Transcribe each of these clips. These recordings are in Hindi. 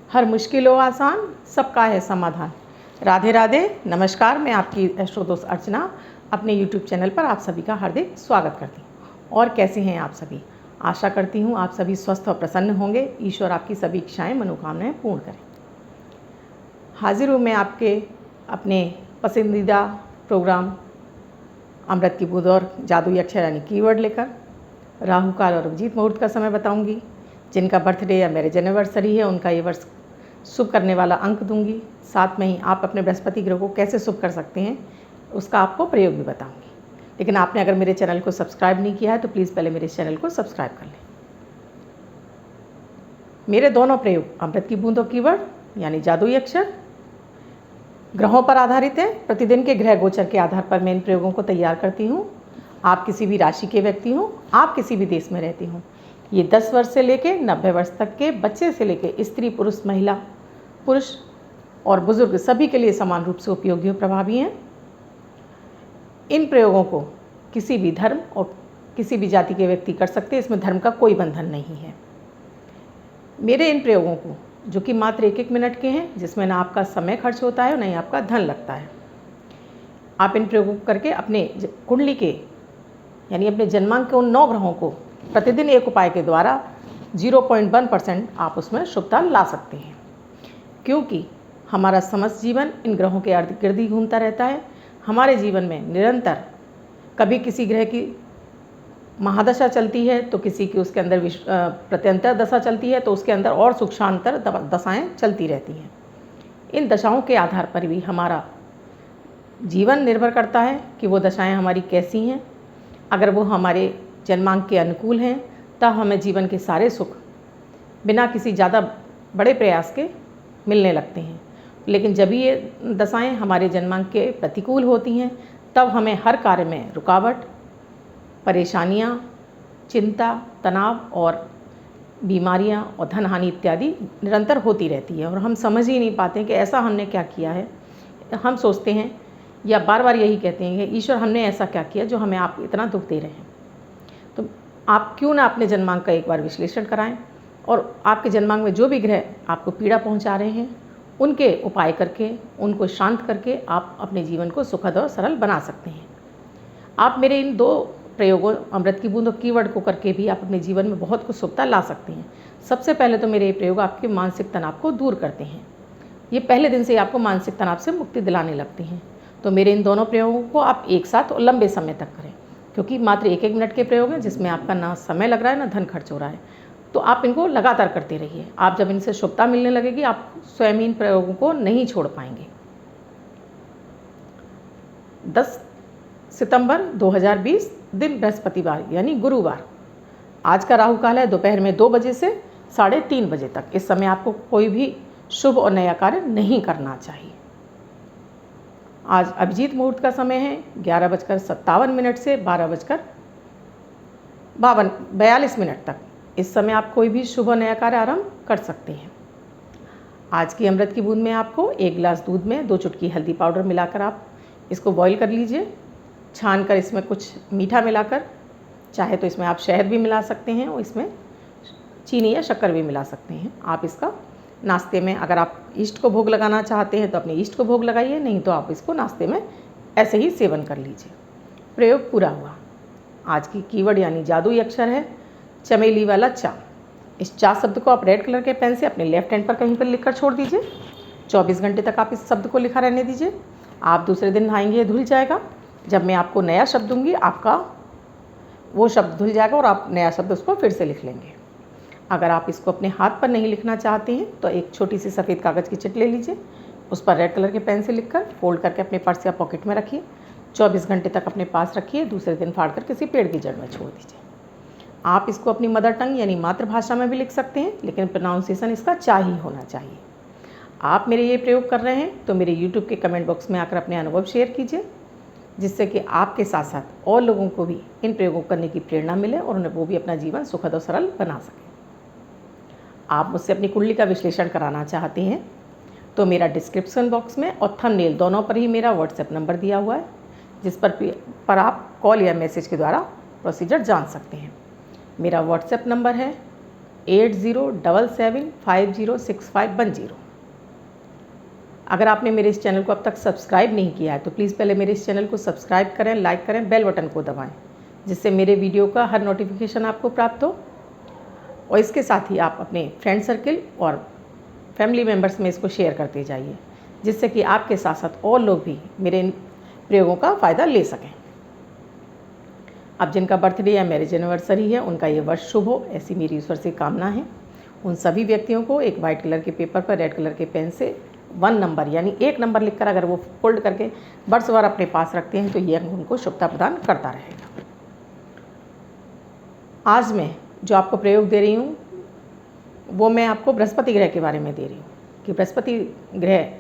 हर मुश्किल हो आसान, सबका है समाधान। राधे राधे, नमस्कार। मैं आपकी एस्ट्रो दोस्त अर्चना अपने यूट्यूब चैनल पर आप सभी का हार्दिक स्वागत करती हूँ। और कैसे हैं आप सभी? आशा करती हूँ आप सभी स्वस्थ और प्रसन्न होंगे। ईश्वर आपकी सभी इच्छाएं मनोकामनाएं पूर्ण करें। हाजिर हूँ मैं आपके अपने पसंदीदा प्रोग्राम अमृत की बूंद और जादुई अक्षर यानी कीवर्ड लेकर। राहु काल और अभिजीत मुहूर्त का समय बताऊंगी। जिनका बर्थडे या मैरिज एनिवर्सरी है उनका ये वर्ष शुभ करने वाला अंक दूंगी। साथ में ही आप अपने बृहस्पति ग्रह को कैसे शुभ कर सकते हैं उसका आपको प्रयोग भी बताऊंगी। लेकिन आपने अगर मेरे चैनल को सब्सक्राइब नहीं किया है तो प्लीज़ पहले मेरे चैनल को सब्सक्राइब कर लें। मेरे दोनों प्रयोग अमृत की बूंद और कीवर्ड यानी जादुई अक्षर ग्रहों पर आधारित है। प्रतिदिन के ग्रह गोचर के आधार पर मैं इन प्रयोगों को तैयार करती हूँ। आप किसी भी राशि के व्यक्ति हों, आप किसी भी देश में रहती हों, ये 10 वर्ष से लेके 90 वर्ष तक के बच्चे से लेके स्त्री पुरुष महिला पुरुष और बुजुर्ग सभी के लिए समान रूप से उपयोगी और प्रभावी हैं। इन प्रयोगों को किसी भी धर्म और किसी भी जाति के व्यक्ति कर सकते हैं। इसमें धर्म का कोई बंधन नहीं है। मेरे इन प्रयोगों को जो कि मात्र 1-1 मिनट के हैं, जिसमें ना आपका समय खर्च होता है और ना ही आपका धन लगता है। आप इन प्रयोगों को करके अपने कुंडली के यानी अपने जन्मांक के उन 9 ग्रहों को प्रतिदिन एक उपाय के द्वारा 0.1% आप उसमें शुभता ला सकते हैं। क्योंकि हमारा समस्त जीवन इन ग्रहों के इर्द गिर्द ही घूमता रहता है। हमारे जीवन में निरंतर कभी किसी ग्रह की महादशा चलती है तो किसी की उसके अंदर प्रत्यंतर दशा चलती है तो उसके अंदर और सूक्ष्मांतर दशाएं चलती रहती हैं। इन दशाओं के आधार पर भी हमारा जीवन निर्भर करता है कि वो दशाएं हमारी कैसी हैं। अगर वो हमारे जन्मांक के अनुकूल हैं तब हमें जीवन के सारे सुख बिना किसी ज़्यादा बड़े प्रयास के मिलने लगते हैं। लेकिन जब ये दशाएं हमारे जन्मांक के प्रतिकूल होती हैं तब हमें हर कार्य में रुकावट, परेशानियां, चिंता, तनाव और बीमारियां और धन हानि इत्यादि निरंतर होती रहती है। और हम समझ ही नहीं पाते कि ऐसा हमने क्या किया है। हम सोचते हैं या बार बार यही कहते हैं कि ईश्वर हमने ऐसा क्या किया जो हमें आप इतना दुख दे रहे हैं। तो आप क्यों ना अपने जन्मांक का एक बार विश्लेषण कराएं और आपके जन्मांक में जो भी ग्रह आपको पीड़ा पहुंचा रहे हैं उनके उपाय करके, उनको शांत करके आप अपने जीवन को सुखद और सरल बना सकते हैं। आप मेरे इन 2 प्रयोगों अमृत की बूंद और कीवर्ड को करके भी आप अपने जीवन में बहुत कुछ शुभता ला सकते हैं। सबसे पहले तो मेरे ये प्रयोग आपके मानसिक तनाव को दूर करते हैं। ये पहले दिन से ही आपको मानसिक तनाव से मुक्ति दिलाने लगते हैं। तो मेरे इन दोनों प्रयोगों को आप एक साथ और लंबे समय तक करें, क्योंकि मात्र 1-1 मिनट के प्रयोग हैं जिसमें आपका ना समय लग रहा है ना धन खर्च हो रहा है। तो आप इनको लगातार करते रहिए। आप जब इनसे शुभता मिलने लगेगी आप स्वयं इन प्रयोगों को नहीं छोड़ पाएंगे। 10 सितंबर 2020 दिन बृहस्पतिवार यानी गुरुवार। आज का राहु काल है दोपहर में 2 बजे से 3:30 बजे तक। इस समय आपको कोई भी शुभ और नया कार्य नहीं करना चाहिए। आज अभिजीत मुहूर्त का समय है 11:57 से 12:42 तक। इस समय आप कोई भी शुभ और नया कार्य आरंभ कर सकते हैं। आज की अमृत की बूंद में आपको 1 गिलास दूध में 2 चुटकी हल्दी पाउडर मिलाकर आप इसको बॉईल कर लीजिए। छान कर इसमें कुछ मीठा मिलाकर, चाहे तो इसमें आप शहद भी मिला सकते हैं और इसमें चीनी या शक्कर भी मिला सकते हैं। आप इसका नाश्ते में, अगर आप ईस्ट को भोग लगाना चाहते हैं तो अपने ईस्ट को भोग लगाइए, नहीं तो आप इसको नाश्ते में ऐसे ही सेवन कर लीजिए। प्रयोग पूरा हुआ। आज की कीवर्ड यानी जादुई अक्षर है चमेली वाला चा। इस चा शब्द को आप रेड कलर के पेन से अपने लेफ्ट हैंड पर कहीं पर लिखकर छोड़ दीजिए। 24 घंटे तक आप इस शब्द को लिखा रहने दीजिए। आप दूसरे दिन नहाएंगे धुल जाएगा। जब मैं आपको नया शब्द दूंगी आपका वो शब्द धुल जाएगा और आप नया शब्द उसको फिर से लिख लेंगे। अगर आप इसको अपने हाथ पर नहीं लिखना चाहते हैं तो एक छोटी सी सफ़ेद कागज़ की चिट ले लीजिए, उस पर रेड कलर के पेन से लिखकर फोल्ड करके अपने पर्स या पॉकेट में रखिए। 24 घंटे तक अपने पास रखिए। दूसरे दिन फाड़कर किसी पेड़ की जड़ में छोड़ दीजिए। आप इसको अपनी मदर टंग यानी मातृभाषा में भी लिख सकते हैं, लेकिन प्रोनाउंसिएशन इसका चा ही होना चाहिए। आप मेरे ये प्रयोग कर रहे हैं तो मेरे यूट्यूब के कमेंट बॉक्स में आकर अपने अनुभव शेयर कीजिए, जिससे कि आपके साथ साथ और लोगों को भी इन प्रयोगों करने की प्रेरणा मिले और उन्हें वो भी अपना जीवन सुखद और सरल बना सकें। आप मुझसे अपनी कुंडली का विश्लेषण कराना चाहते हैं तो मेरा डिस्क्रिप्शन बॉक्स में और थंबनेल दोनों पर ही मेरा व्हाट्सएप नंबर दिया हुआ है, जिस पर आप कॉल या मैसेज के द्वारा प्रोसीजर जान सकते हैं। मेरा व्हाट्सएप नंबर है 8077506510। अगर आपने मेरे इस चैनल को अब तक सब्सक्राइब नहीं किया है तो प्लीज़ पहले मेरे इस चैनल को सब्सक्राइब करें, लाइक करें, बेल बटन को दबाएं, जिससे मेरे वीडियो का हर नोटिफिकेशन आपको प्राप्त हो। और इसके साथ ही आप अपने फ्रेंड सर्किल और फैमिली मेम्बर्स में इसको शेयर करते जाइए, जिससे कि आपके साथ साथ और लोग भी मेरे इन प्रयोगों का फ़ायदा ले सकें। अब जिनका बर्थडे या मैरिज एनिवर्सरी है उनका ये वर्ष शुभ हो, ऐसी मेरी ईश्वर से कामना है। उन सभी व्यक्तियों को एक वाइट कलर के पेपर पर रेड कलर के पेन से 1 नंबर यानी 1 नंबर लिखकर अगर वो फोल्ड करके वर्ष भर अपने पास रखते हैं तो ये अंक उनको शुभता प्रदान करता रहेगा। आज मैं जो आपको प्रयोग दे रही हूँ वो मैं आपको बृहस्पति ग्रह के बारे में दे रही हूँ कि बृहस्पति ग्रह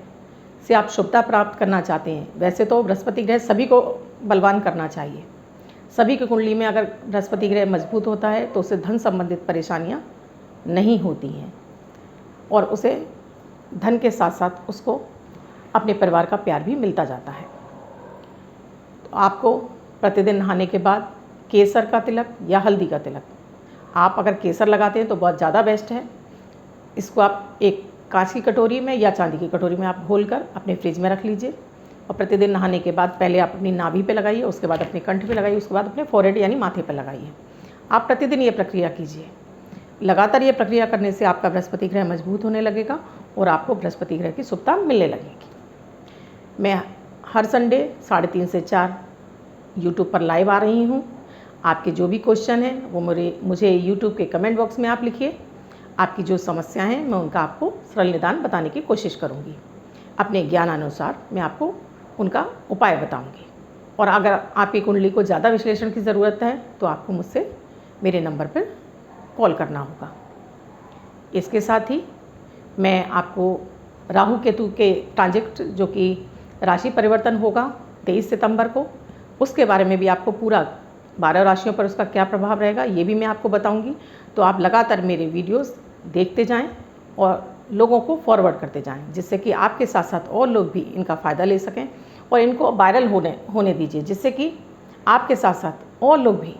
से आप शुभता प्राप्त करना चाहते हैं। वैसे तो बृहस्पति ग्रह सभी को बलवान करना चाहिए। सभी की कुंडली में अगर बृहस्पति ग्रह मजबूत होता है तो उसे धन संबंधित परेशानियां नहीं होती हैं और उसे धन के साथ साथ उसको अपने परिवार का प्यार भी मिलता जाता है। तो आपको प्रतिदिन नहाने के बाद केसर का तिलक या हल्दी का तिलक, आप अगर केसर लगाते हैं तो बहुत ज़्यादा बेस्ट है। इसको आप एक कांच की कटोरी में या चांदी की कटोरी में आप घोलकर अपने फ्रिज में रख लीजिए और प्रतिदिन नहाने के बाद पहले आप अपनी नाभि पे लगाइए, उसके बाद अपने कंठ पे लगाइए, उसके बाद अपने फोरहेड यानी माथे पे लगाइए। आप प्रतिदिन ये प्रक्रिया कीजिए। लगातार ये प्रक्रिया करने से आपका बृहस्पति ग्रह मजबूत होने लगेगा और आपको बृहस्पति ग्रह की शुभता मिलने लगेगी। मैं हर संडे 3:30 से 4 यूट्यूब पर लाइव आ रही हूँ। आपके जो भी क्वेश्चन हैं वो मुझे यूट्यूब के कमेंट बॉक्स में आप लिखिए। आपकी जो समस्या हैं मैं उनका आपको सरल निदान बताने की कोशिश करूँगी। अपने ज्ञान अनुसार मैं आपको उनका उपाय बताऊंगी। और अगर आपकी कुंडली को ज़्यादा विश्लेषण की ज़रूरत है तो आपको मुझसे मेरे नंबर पर कॉल करना होगा। इसके साथ ही मैं आपको राहु केतु के ट्रांजिट जो कि राशि परिवर्तन होगा 23 सितंबर को, उसके बारे में भी आपको पूरा 12 राशियों पर उसका क्या प्रभाव रहेगा ये भी मैं आपको बताऊंगी। तो आप लगातार मेरे वीडियोस देखते जाएं और लोगों को फॉरवर्ड करते जाएं, जिससे कि आपके साथ साथ और लोग भी इनका फ़ायदा ले सकें और इनको वायरल होने दीजिए, जिससे कि आपके साथ साथ और लोग भी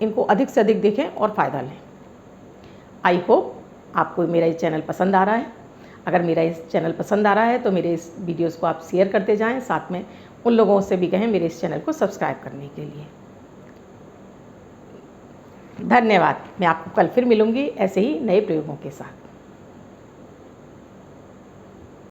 इनको अधिक से अधिक देखें और फ़ायदा लें। आई होप आपको मेरा ये चैनल pसंद आ रहा है। अगर मेरा इस चैनल पसंद आ रहा है तो मेरे इस वीडियोज़ को आप शेयर करते जाएँ, साथ में उन लोगों से भी कहें मेरे इस चैनल को सब्सक्राइब करने के लिए। धन्यवाद। मैं आपको कल फिर मिलूँगी ऐसे ही नए प्रयोगों के साथ।